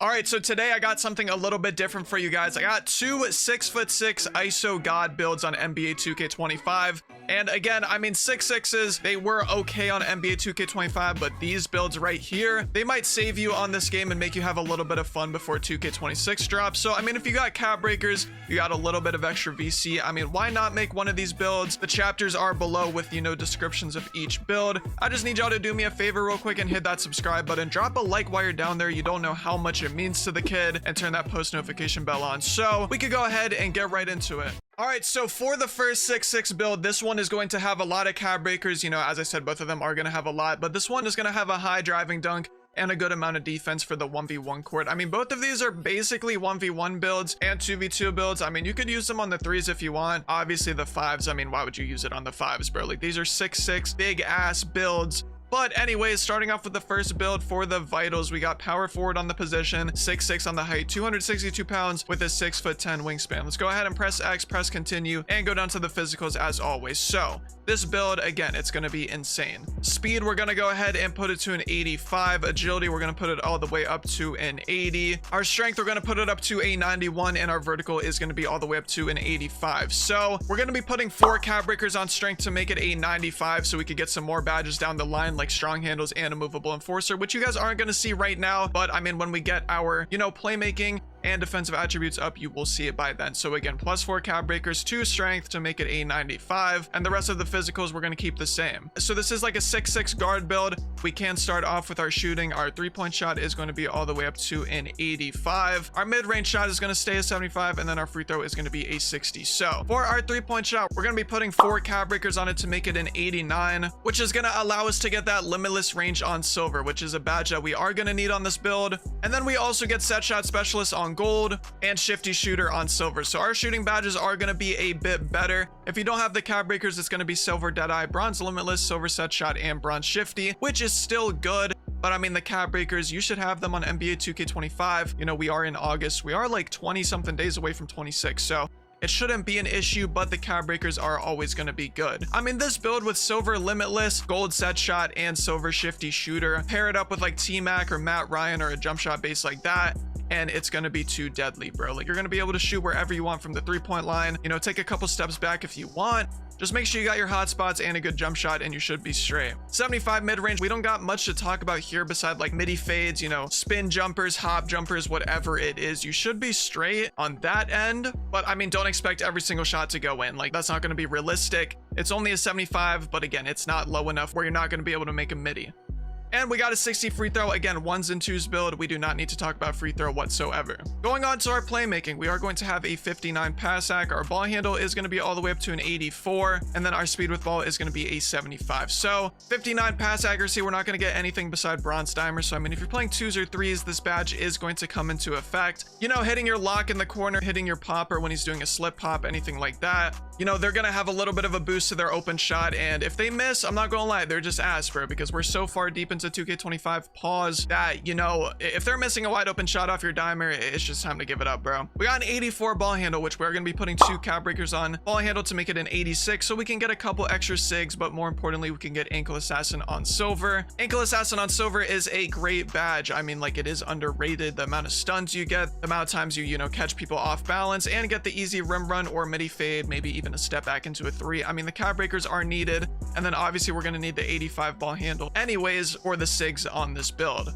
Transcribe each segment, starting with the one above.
All right, so today I got something a little bit different for you guys. I got two 6'6" ISO God builds on NBA 2K25. And again, I mean, 6'6s, they were okay on NBA 2K25, but these builds right here, they might save you on this game and make you have a little bit of fun before 2K26 drops. So, I mean, if you got cap breakers, you got a little bit of extra VC, I mean, why not make one of these builds? The chapters are below with, you know, descriptions of each build. I just need y'all to do me a favor real quick and hit that subscribe button. Drop a like while you're down there. You don't know how much it means to the kid, and turn that post notification bell on. So we could go ahead and get right into it. All right, so for the first 6'6 build, this one is going to have a lot of cap breakers. You know, as I said, both of them are going to have a lot, but this one is going to have a high driving dunk and a good amount of defense for the 1v1 court. I mean, both of these are basically 1v1 builds and 2v2 builds. I mean, you could use them on the 3s if you want. Obviously, the 5s, I mean, why would you use it on the 5s, bro? Like, these are 6'6 big ass builds. But anyways, starting off with the first build for the vitals, we got power forward on the position, 6'6 on the height, 262 pounds with a 6'10" wingspan. Let's go ahead and press X, press continue, and go down to the physicals as always. So this build, again, it's going to be insane. Speed, we're going to go ahead and put it to an 85. Agility, we're going to put it all the way up to an 80. Our strength, we're going to put it up to a 91, and our vertical is going to be all the way up to an 85. So we're going to be putting 4 cap breakers on strength to make it a 95, so we could get some more badges down the line, like strong handles and a movable enforcer, which you guys aren't going to see right now, but I mean, when we get our, you know, playmaking and defensive attributes up, you will see it by then. So again, plus 4 cap breakers, 2 strength to make it a 95, and the rest of the physicals we're going to keep the same. So this is like a 6'6 guard build. We can start off with our shooting. Our 3-point shot is going to be all the way up to an 85. Our mid-range shot is going to stay at 75, and then our free throw is going to be a 60. So for our 3-point shot, we're going to be putting 4 cap breakers on it to make it an 89, which is going to allow us to get that limitless range on silver, which is a badge that we are going to need on this build. And then we also get set shot specialist on gold and shifty shooter on silver. So our shooting badges are going to be a bit better. If you don't have the cap breakers, it's going to be silver deadeye, bronze limitless, silver set shot, and bronze shifty, which is still good. But I mean, the cap breakers, you should have them on NBA 2K25. You know, we are in August. We are like 20 something days away from 26. So it shouldn't be an issue, but the cap breakers are always going to be good. I mean, this build with silver limitless, gold set shot, and silver shifty shooter, pair it up with like T-Mac or Matt Ryan or a jump shot base like that, and it's going to be too deadly, bro. Like, you're going to be able to shoot wherever you want from the 3-point line, you know, take a couple steps back if you want. Just make sure you got your hot spots and a good jump shot, and you should be straight. 75 mid-range, we don't got much to talk about here beside like Middy fades, you know, spin jumpers, hop jumpers, whatever it is. You should be straight on that end, but I mean, don't expect every single shot to go in. Like, that's not going to be realistic. It's only a 75, but again, it's not low enough where you're not going to be able to make a Middy. And we got a 60 free throw. Again, 1s and 2s build. We do not need to talk about free throw whatsoever. Going on to our playmaking, we are going to have a 59 pass hack. Our ball handle is going to be all the way up to an 84. And then our speed with ball is going to be a 75. So 59 pass accuracy, we're not going to get anything beside bronze dimer. So I mean, if you're playing 2s or 3s, this badge is going to come into effect. You know, hitting your lock in the corner, hitting your popper when he's doing a slip pop, anything like that. You know, they're going to have a little bit of a boost to their open shot. And if they miss, I'm not going to lie, they're just ass, bro, because we're so far deep into 2K25 pause that, you know, if they're missing a wide open shot off your dimer, it's just time to give it up, bro. We got an 84 ball handle, which we're going to be putting 2 cap breakers on ball handle to make it an 86, so we can get a couple extra sigs, but more importantly, we can get ankle assassin on silver. Ankle assassin on silver is a great badge. I mean, like, it is underrated. The amount of stuns you get, the amount of times you know, catch people off balance and get the easy rim run or Middy fade, maybe even a step back into a 3. I mean, the cap breakers are needed, and then obviously we're going to need the 85 ball handle anyways, or the sigs on this build.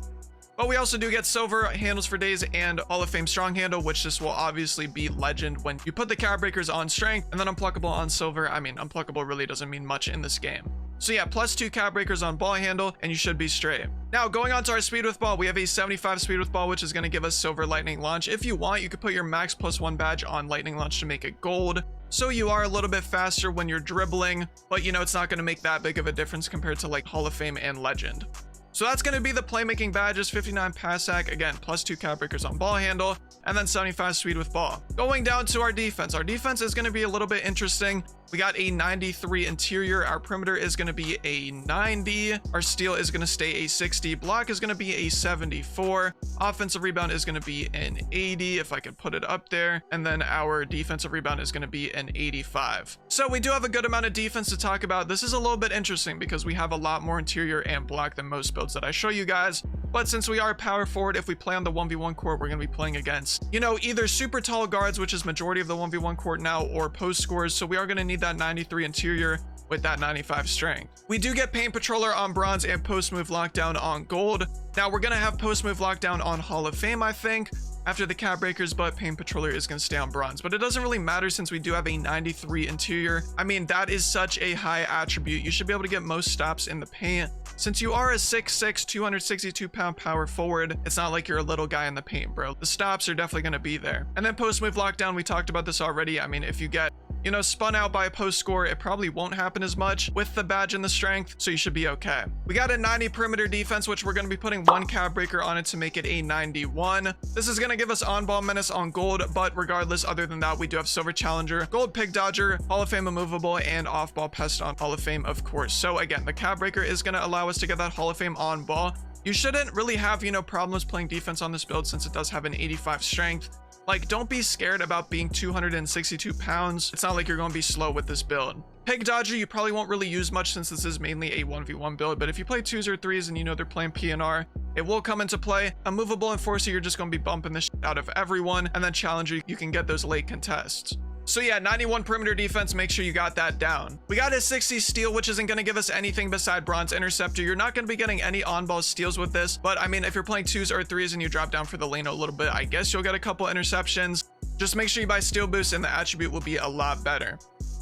But we also do get silver handles for days and Hall of Fame strong handle, which this will obviously be legend when you put the cap breakers on strength, and then unpluckable on silver. I mean, unpluckable really doesn't mean much in this game. So yeah, plus 2 cap breakers on ball handle, and you should be straight. Now, going on to our speed with ball, we have a 75 speed with ball, which is going to give us silver lightning launch. If you want, you could put your max +1 badge on lightning launch to make it gold. So you are a little bit faster when you're dribbling, but you know, it's not going to make that big of a difference compared to like Hall of Fame and legend. So that's going to be the playmaking badges. 59 pass hack, again, plus 2 cap breakers on ball handle, and then 75 speed with ball. Going down to our defense is going to be a little bit interesting. We got a 93 interior. Our perimeter is going to be a 90. Our steal is going to stay a 60. Block is going to be a 74. Offensive rebound is going to be an 80, if I could put it up there. And then our defensive rebound is going to be an 85. So we do have a good amount of defense to talk about. This is a little bit interesting because we have a lot more interior and block than most builds builds that I show you guys. But since we are power forward, if we play on the 1v1 court, we're going to be playing against, you know, either super tall guards, which is majority of the 1v1 court now, or post scores. So we are going to need that 93 interior with that 95 strength. We do get paint patroller on bronze and post move lockdown on gold. Now we're going to have post move lockdown on Hall of Fame, I think, after the cap breakers, but paint patroller is going to stay on bronze. But it doesn't really matter since we do have a 93 interior. I mean, that is such a high attribute. You should be able to get most stops in the paint. Since you are a 6'6", 262-pound power forward, it's not like you're a little guy in the paint, bro. The stops are definitely going to be there. And then post move lockdown, we talked about this already. I mean, if you get, you know, spun out by a post score, it probably won't happen as much with the badge and the strength, so you should be okay. We got a 90 perimeter defense, which we're going to be putting one cap breaker on it to make it a 91. This is going to give us on-ball menace on gold, but regardless, other than that, we do have silver challenger, gold pig dodger, Hall of Fame immovable, and off-ball pest on Hall of Fame, of course. So again, the cap breaker is going to allow us to get that Hall of Fame on ball. You shouldn't really have, you know, problems playing defense on this build since it does have an 85 strength. Like, don't be scared about being 262 pounds. It's not like you're going to be slow with this build. Pig dodger, you probably won't really use much since this is mainly a 1v1 build, but if you play 2s or 3s and you know they're playing PNR, it will come into play. A movable enforcer, you're just going to be bumping the shit out of everyone, and then challenger, you can get those late contests. So yeah, 91 perimeter defense, make sure you got that down. We got a 60 steal, which isn't going to give us anything beside bronze interceptor. You're not going to be getting any on-ball steals with this, but I mean, if you're playing 2s or 3s and you drop down for the lane a little bit, I guess you'll get a couple interceptions. Just make sure you buy steal boost and the attribute will be a lot better.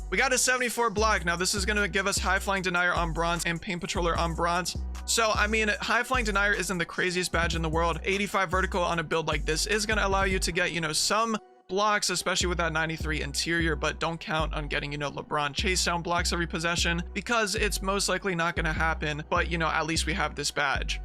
We got a 74 block. Now this is going to give us high flying denier on bronze and paint patroller on bronze. So I mean, high flying denier isn't the craziest badge in the world. 85 vertical on a build like this is going to allow you to get, you know, some blocks, especially with that 93 interior, but don't count on getting, you know, LeBron chase down blocks every possession because it's most likely not going to happen. But you know, at least we have this badge.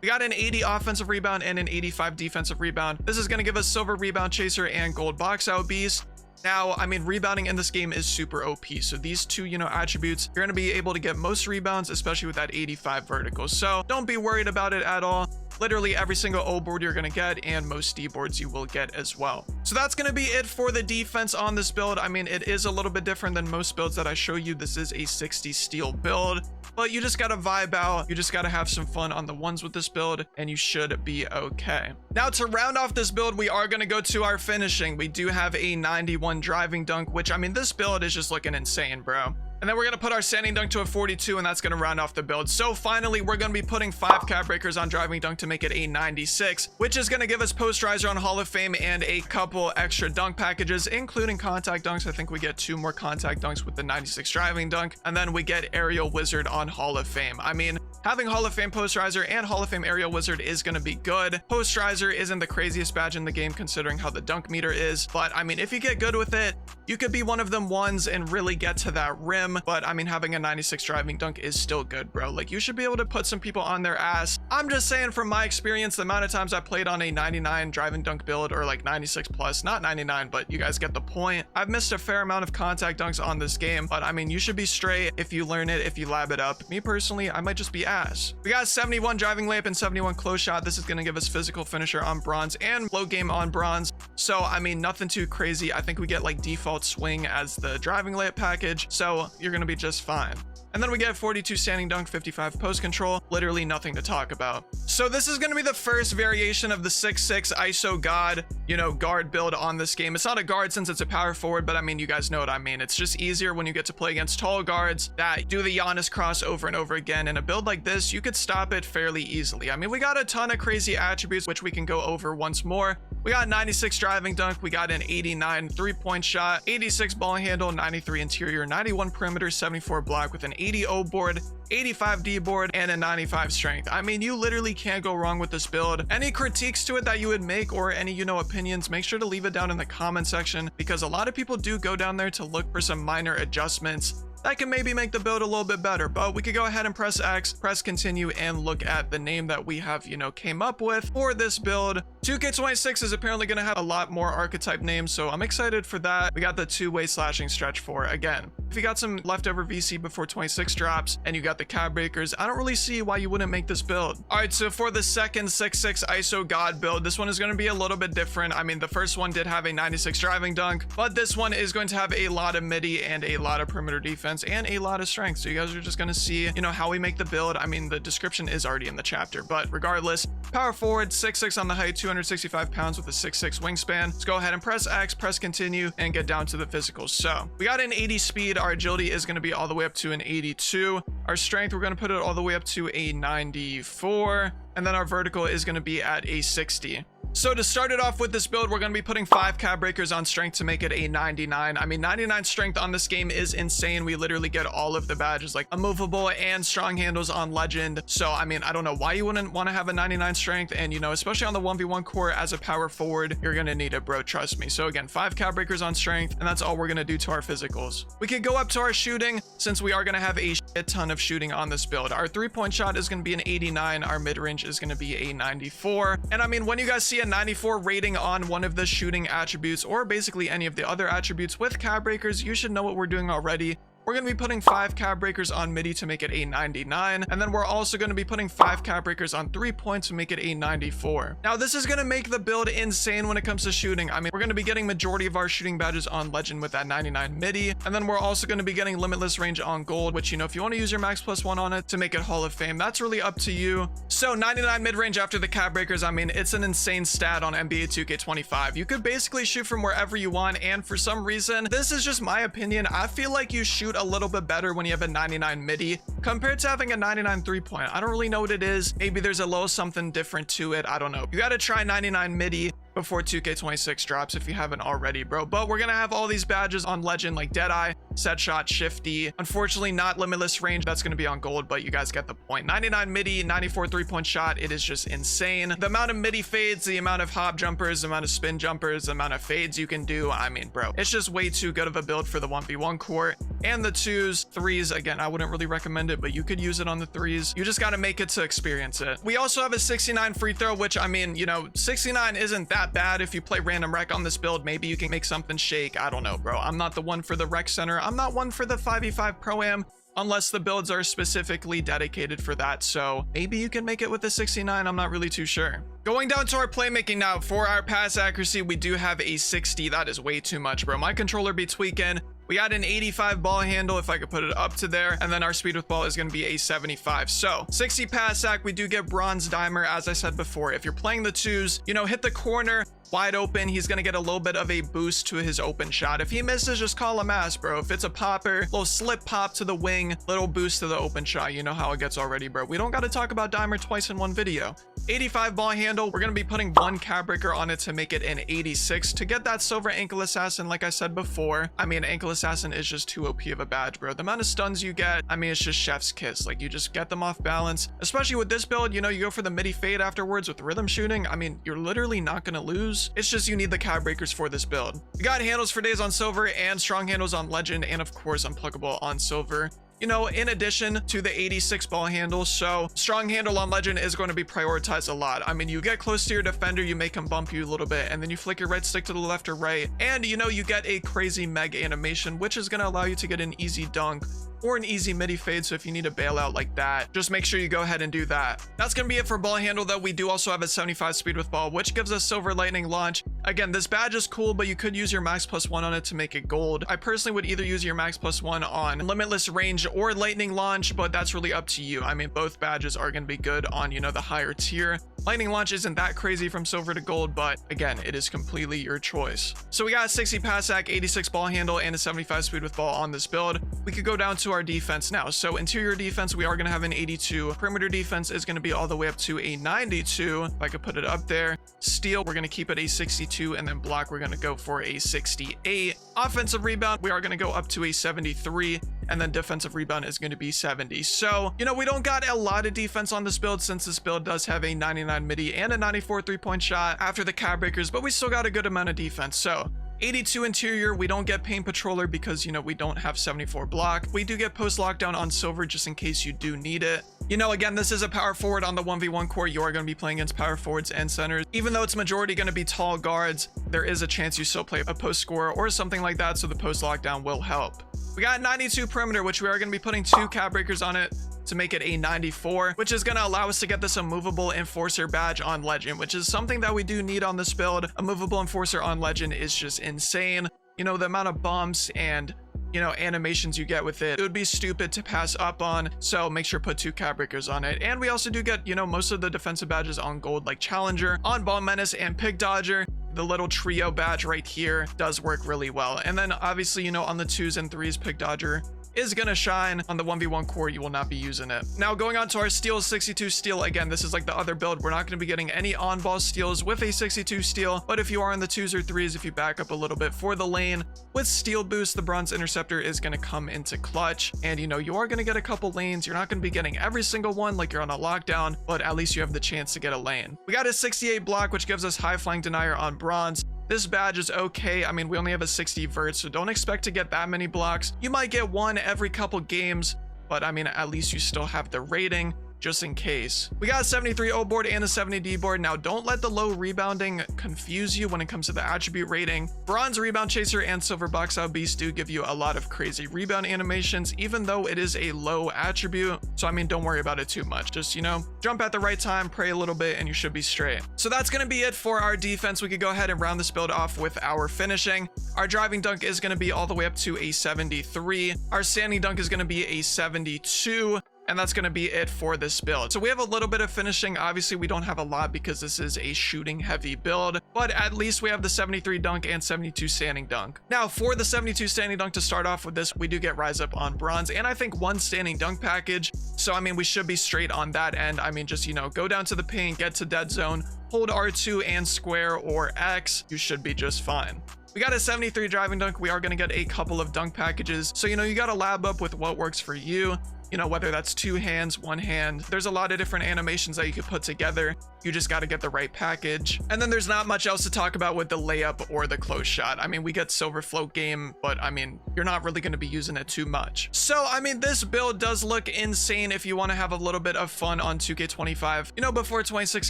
We got an 80 offensive rebound and an 85 defensive rebound. This is going to give us silver rebound chaser and gold box out beast. Now, I mean, rebounding in this game is super OP. So these two, you know, attributes, you're going to be able to get most rebounds, especially with that 85 vertical. So don't be worried about it at all. Literally every single O board you're going to get and most D boards you will get as well. So that's going to be it for the defense on this build. I mean, it is a little bit different than most builds that I show you. This is a 60 steal build, but you just got to vibe out. You just got to have some fun on the ones with this build and you should be okay. Now to round off this build, we are going to go to our finishing. We do have a 91 driving dunk, which I mean, this build is just looking insane, bro. And then we're going to put our standing dunk to a 42, and that's going to round off the build. So finally, we're going to be putting 5 cap breakers on driving dunk to make it a 96, which is going to give us post riser on Hall of Fame and a couple extra dunk packages, including contact dunks. I think we get 2 more contact dunks with the 96 driving dunk, and then we get aerial wizard on Hall of Fame. I mean, having Hall of Fame post riser and Hall of Fame aerial wizard is going to be good. Post riser isn't the craziest badge in the game considering how the dunk meter is, but I mean, if you get good with it, you could be one of them ones and really get to that rim. But I mean, having a 96 driving dunk is still good, bro. Like, you should be able to put some people on their ass. I'm just saying, from my experience, the amount of times I played on a 99 driving dunk build, or like 96 plus, not 99, but you guys get the point. I've missed a fair amount of contact dunks on this game, but I mean, you should be straight if you learn it, if you lab it up. Me personally, I might just be ass. We got 71 driving layup and 71 close shot. This is going to give us physical finisher on bronze and low game on bronze. So I mean, nothing too crazy. I think we get like default swing as the driving layup package, so you're going to be just fine. And then we get 42 standing dunk, 55 post control, literally nothing to talk about. So this is going to be the first variation of the 6'6" ISO God, you know, guard build on this game. It's not a guard since it's a power forward, but I mean, you guys know what I mean. It's just easier when you get to play against tall guards that do the Giannis cross over and over again. In a build like this, you could stop it fairly easily. I mean, we got a ton of crazy attributes, which we can go over once more. We got 96 driving dunk, we got an 89 3-point shot, 86 ball handle, 93 interior, 91 perimeter, 74 block with an 80 O board, 85 D board, and a 95 strength. I mean, you literally can't go wrong with this build. Any critiques to it that you would make, or any, you know, opinions, make sure to leave it down in the comment section, because a lot of people do go down there to look for some minor adjustments that can maybe make the build a little bit better. But we could go ahead and press X, press continue, and look at the name that we have, you know, came up with for this build. 2K26 is apparently going to have a lot more archetype names, so I'm excited for that. We got the 2-way slashing stretch 4 again. If you got some leftover VC before 26 drops and you got the cab breakers, I don't really see why you wouldn't make this build. All right, so for the second 6'6" ISO God build, this one is going to be a little bit different. I mean, the first one did have a 96 driving dunk, but this one is going to have a lot of Middy and a lot of perimeter defense. defense, and a lot of strength. So you guys are just going to see, you know, how we make the build. I mean, the description is already in the chapter, but regardless, power forward, 6'6" on the height, 265 pounds with a 6'6" wingspan. Let's go ahead and press X, press continue, and get down to the physicals. So we got an 80 speed. Our agility is going to be all the way up to an 82. Our strength, we're going to put it all the way up to a 94. And then our vertical is going to be at a 60. So to start it off with this build, we're going to be putting 5 cap breakers on strength to make it a 99. I mean, 99 strength on this game is insane. We literally get all of the badges, like immovable and strong handles on legend. So, I mean, I don't know why you wouldn't want to have a 99 strength. And, you know, especially on the 1v1 core as a power forward, you're going to need it, bro. Trust me. So again, 5 cap breakers on strength, and that's all we're going to do to our physicals. We could go up to our shooting since we are going to have a shit ton of shooting on this build. Our 3-point shot is going to be an 89. Our mid-range is going to be a 94. And I mean, when you guys see a 94 rating on one of the shooting attributes, or basically any of the other attributes with cap breakers, you should know what we're doing already. We're going to be putting 5 cap breakers on Middy to make it a 99. And then we're also going to be putting 5 cap breakers on 3 points to make it a 94. Now, this is going to make the build insane when it comes to shooting. I mean, we're going to be getting majority of our shooting badges on legend with that 99 Middy. And then we're also going to be getting limitless range on gold, which, you know, if you want to use your max +1 on it to make it Hall of Fame, that's really up to you. So 99 mid-range after the cap breakers, I mean, it's an insane stat on NBA 2K25. You could basically shoot from wherever you want. And for some reason, this is just my opinion, I feel like you shoot a little bit better when you have a 99 Middy compared to having a 99 3-point. I don't really know what it is. Maybe there's a little something different to it. I don't know. You got to try 99 Middy before 2K26 drops if you haven't already, bro. But we're gonna have all these badges on legend, like Deadeye, Set Shot, Shifty. Unfortunately, not limitless range. That's gonna be on gold, but you guys get the point. 99 Middy, 94 3-point shot. It is just insane. The amount of Middy fades, the amount of hop jumpers, the amount of spin jumpers, the amount of fades you can do. I mean, bro, it's just way too good of a build for the 1v1 court. And the 2s, 3s, again, I wouldn't really recommend it, but you could use it on the 3s. You just gotta make it to experience it. We also have a 69 free throw, which, I mean, you know, 69 isn't that bad. If you play random rec on this build, maybe you can make something shake. I don't know, bro. I'm not the one for the rec center. I'm not one for the 5v5 pro-am, unless the builds are specifically dedicated for that. So maybe you can make it with a 69. I'm not really too sure. Going down to our playmaking now. For our pass accuracy, we do have a 60. That is way too much, bro. My controller be tweaking. We got an 85 ball handle, if I could put it up to there. And then our speed with ball is going to be a 75. So 60 pass ac, we do get bronze dimer. As I said before, if you're playing the 2s, you know, hit the corner wide open, he's going to get a little bit of a boost to his open shot. If he misses, just call him ass, bro. If it's a popper, little slip pop to the wing, little boost to the open shot. You know how it gets already, bro. We don't got to talk about dimer twice in one video. 85 ball handle, we're going to be putting 1 cap breaker on it to make it an 86 to get that silver ankle assassin. Like I said before, I mean, ankle assassin is just too OP of a badge, bro. The amount of stuns you get, I mean, it's just chef's kiss. Like, you just get them off balance, especially with this build. You know, you go for the Middy fade afterwards with rhythm shooting. I mean, you're literally not going to lose. It's just you need the cap breakers for this build. We got handles for days on silver and strong handles on legend, and of course unpluggable on silver, you know, in addition to the 86 ball handle. So strong handle on legend is going to be prioritized a lot. I mean, you get close to your defender, you make him bump you a little bit, and then you flick your right stick to the left or right, and you know, you get a crazy meg animation, which is going to allow you to get an easy dunk or an easy Middy fade. So if you need a bailout like that, just make sure you go ahead and do that. That's gonna be it for ball handle, though. We do also have a 75 speed with ball, which gives us silver lightning launch. Again, this badge is cool, but you could use your max +1 on it to make it gold. I personally would either use your max +1 on limitless range or lightning launch, but that's really up to you. I mean, both badges are gonna be good on, you know, the higher tier. Lightning launch isn't that crazy from silver to gold, but again, it is completely your choice. So we got a 60 pass ac, 86 ball handle, and a 75 speed with ball on this build. We could go down to our defense now. So interior defense, we are going to have an 82. Perimeter defense is going to be all the way up to a 92. If I could put it up there. Steal, we're going to keep it a 62, and then block, we're going to go for a 68. Offensive rebound, we are going to go up to a 73. And then defensive rebound is going to be 70. So, you know, we don't got a lot of defense on this build, since this build does have a 99 Middy and a 94 3-point shot after the cap breakers, but we still got a good amount of defense. So 82 interior, we don't get paint patroller because, you know, we don't have 74 block. We do get post lockdown on silver just in case you do need it. You know, again, this is a power forward on the 1v1 core. You are going to be playing against power forwards and centers. Even though it's majority going to be tall guards, there is a chance you still play a post scorer or something like that, so the post lockdown will help. We got 92 perimeter, which we are going to be putting 2 cap breakers on it to make it a 94, which is going to allow us to get this immovable enforcer badge on legend, which is something that we do need on this build. A movable enforcer on legend is just insane. You know, the amount of bumps and you know, animations you get with it, it would be stupid to pass up on. So make sure to put 2 cap breakers on it. And we also do get, you know, most of the defensive badges on gold, like Challenger, on Ball Menace, and Pig Dodger. The little trio badge right here does work really well. And then obviously, you know, on the 2s and 3s, Pig Dodger is gonna shine. On the 1v1 core, you will not be using it. Now going on to our steals, 62 steal. Again, this is like the other build. We're not gonna be getting any on-ball steals with a 62 steal, but if you are in the 2s or 3s, if you back up a little bit for the lane with steal boost, the Bronze Interceptor is gonna come into clutch. And you know, you are gonna get a couple lanes. You're not gonna be getting every single one like you're on a lockdown, but at least you have the chance to get a lane. We got a 68 block, which gives us high flying denier on bronze. This badge is okay. I mean, we only have a 60 vert, so don't expect to get that many blocks. You might get one every couple games, but I mean, at least you still have the rating just in case. We got a 73 O board and a 70 D board. Now, don't let the low rebounding confuse you when it comes to the attribute rating. Bronze Rebound Chaser and Silver Box Out Beast do give you a lot of crazy rebound animations, even though it is a low attribute. So, I mean, don't worry about it too much. Just, you know, jump at the right time, pray a little bit, and you should be straight. So that's going to be it for our defense. We could go ahead and round this build off with our finishing. Our driving dunk is going to be all the way up to a 73. Our standing dunk is going to be a 72. And that's going to be it for this build. So we have a little bit of finishing. Obviously, we don't have a lot because this is a shooting heavy build, but at least we have the 73 dunk and 72 standing dunk. Now, for the 72 standing dunk to start off with this, we do get rise up on bronze and I think 1 standing dunk package. So, I mean, we should be straight on that end. I mean, just, you know, go down to the paint, get to dead zone, hold R2 and square or X. You should be just fine. We got a 73 driving dunk. We are going to get a couple of dunk packages. So, you know, you got to lab up with what works for you. You know, whether that's 2 hands, 1 hand, there's a lot of different animations that you could put together. You just got to get the right package. And then there's not much else to talk about with the layup or the close shot. I mean, we get silver float game, but I mean, you're not really going to be using it too much. So, I mean, this build does look insane if you want to have a little bit of fun on 2K25, you know, before 26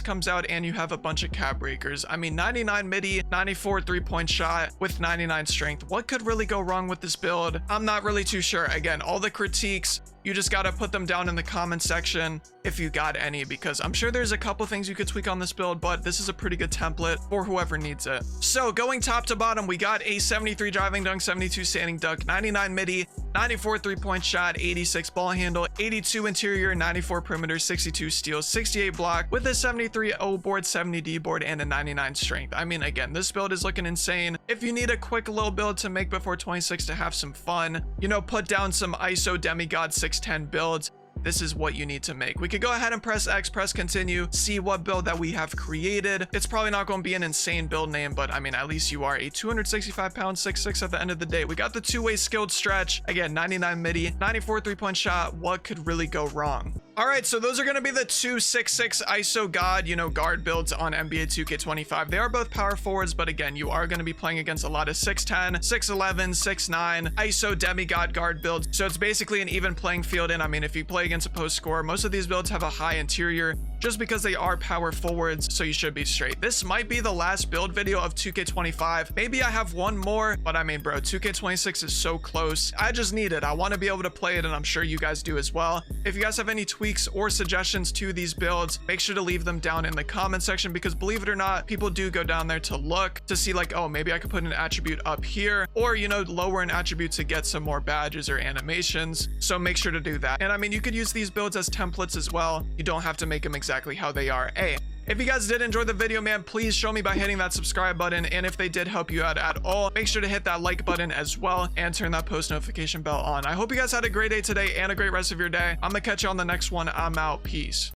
comes out and you have a bunch of cap breakers. I mean, 99 Middy, 94 3-point shot with 99 strength. What could really go wrong with this build? I'm not really too sure. Again, all the critiques, you just got to put them down in the comment section if you got any, because I'm sure there's a couple things you could tweak on this build, but this is a pretty good template for whoever needs it. So going top to bottom, we got a 73 driving dunk, 72 standing dunk, 99 Middy, 94 3-point shot, 86 ball handle, 82 interior, 94 perimeter, 62 steal, 68 block with a 73 O board, 70 D board, and a 99 strength. I mean, again, this build is looking insane. If you need a quick little build to make before 26 to have some fun, you know, put down some ISO demigod 610 builds, this is what you need to make. We could go ahead and press X, press continue, see what build that we have created. It's probably not going to be an insane build name, but I mean, at least you are a 265-pound 6'6" at the end of the day. We got the 2-way skilled stretch. Again, 99 Middy, 94 3-point shot. What could really go wrong? All right, so those are going to be the 2 6'6" ISO God, you know, guard builds on NBA 2K25. They are both power forwards, but again, you are going to be playing against a lot of 6'10", 6'11", 6'9", ISO demigod guard builds. So it's basically an even playing field. And I mean, if you play against a post scorer, most of these builds have a high interior just because they are power forwards, so you should be straight. This might be the last build video of 2K25. Maybe I have one more, but I mean, bro, 2K26 is so close. I just need it. I want to be able to play it, and I'm sure you guys do as well. If you guys have any tweaks or suggestions to these builds, make sure to leave them down in the comment section, because believe it or not, people do go down there to look to see like, oh, maybe I could put an attribute up here, or, you know, lower an attribute to get some more badges or animations. So make sure to do that. And I mean, you could use these builds as templates as well. You don't have to make them exactly how they are. Hey, if you guys did enjoy the video, man, please show me by hitting that subscribe button. And if they did help you out at all, make sure to hit that like button as well and turn that post notification bell on. I hope you guys had a great day today and a great rest of your day. I'm gonna catch you on the next one. I'm out. Peace.